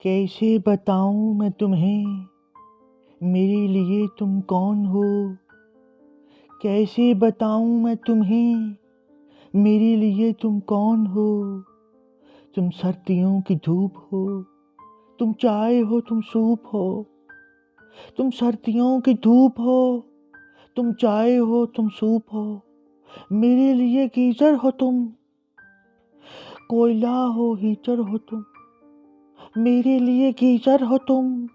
कैसे बताऊं मैं तुम्हें मेरे लिए तुम कौन हो। कैसे बताऊं मैं तुम्हें मेरे लिए तुम कौन हो। तुम सर्दियों की धूप हो, तुम चाय हो, तुम सूप हो। तुम सर्दियों की धूप हो, तुम चाय हो, तुम सूप हो। मेरे लिए गीजर हो तुम, कोयला हो, हीटर हो तुम। मेरे लिए गीजर हो तुम,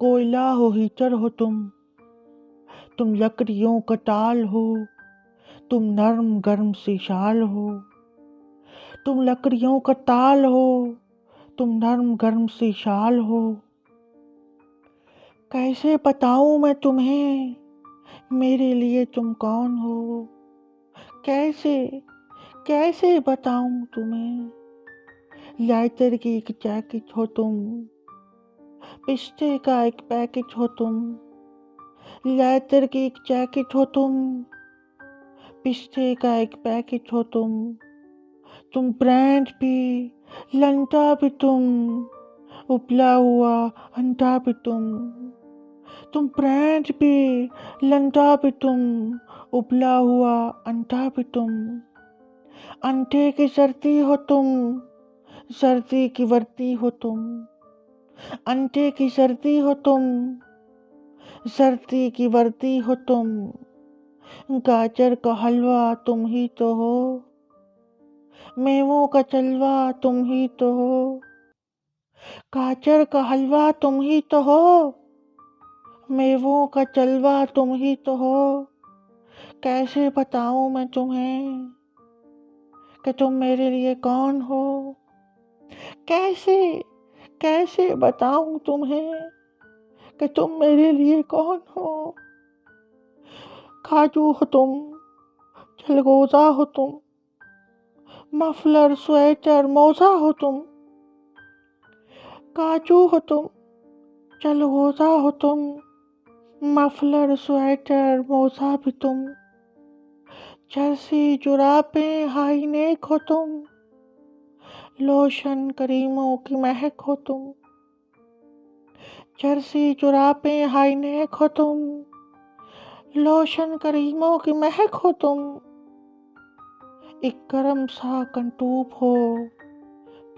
कोयला हो, हीटर हो तुम लकड़ियों का टाल हो, तुम नर्म गर्म सी शाल हो। तुम लकड़ियों का टाल हो, तुम नर्म गर्म सी शाल हो। कैसे बताऊं मैं तुम्हें मेरे लिए तुम कौन हो। कैसे कैसे बताऊं तुम्हें। लाइटर की एक जैकेट हो तुम, पिस्ते का एक पैकेट हो तुम। लाइटर की एक जैकेट हो तुम, पिस्ते का एक पैकेट हो तुम ब्रांड भी, लंटा भी तुम, उबला हुआ अंडा भी तुम ब्रांड भी, लंटा भी तुम, उबला हुआ अंडा भी अंडे की सर्दी हो तुम, सर्दी की वर्दी हो तुम। अंडे की सर्दी हो तुम, सर्दी की वर्दी हो तुम। गाजर का हलवा तुम ही तो हो, मेवों का चलवा तुम ही तो हो। गाजर का हलवा तुम ही तो हो, मेवों का चलवा तुम ही तो हो। कैसे बताऊं मैं तुम्हें कि तुम मेरे लिए कौन हो। कैसे कैसे बताऊं तुम्हें कि तुम मेरे लिए कौन हो। काजू हो तुम, चलगोजा हो तुम, मफलर स्वेटर मोजा हो तुम। काजू हो तुम, चलगोजा हो तुम, मफलर स्वेटर मोजा भी तुम। जर्सी जुराबें हाई नेक हो तुम, लोशन क्रीमों की महक हो तुम। जर्सी जुराबें हाई नेक हो तुम, लोशन क्रीमों की महक हो तुम। एक गरम सा कंटूप हो,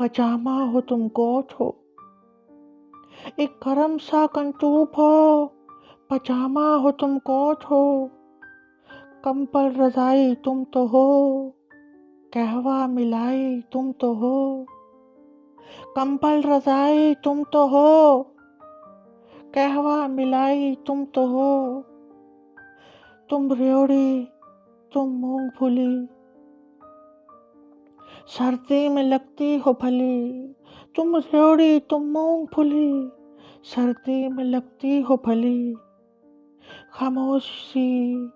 पजामा हो तुम, कोट हो। एक गरम सा कंटूप हो, पजामा हो तुम, कोट हो। कंबल रजाई तुम तो हो, कहवा मिलाई तुम तो हो। कंबल रजाई तुम तो हो, कहवा मिलाई तुम तो हो। तुम रेवड़ी, तुम मूंगफली, सर्दी में लगती हो भली। तुम रेवड़ी, तुम मूंगफली, सर्दी में लगती हो भली। खामोश सी,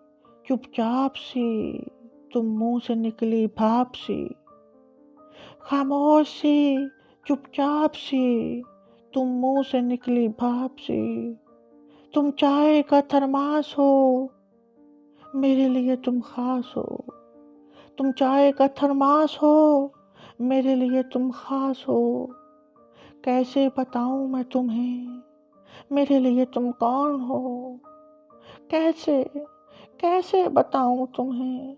चुपचाप सी, तुम मुंह से निकली भाप सी। खामोश सी, चुपचाप सी, तुम मुंह से निकली भाप सी। तुम चाय का थरमास हो, मेरे लिए तुम खास हो। तुम चाय का थरमास हो, मेरे लिए तुम खास हो। कैसे बताऊं मैं तुम्हें मेरे लिए तुम कौन हो। कैसे कैसे बताऊं तुम्हें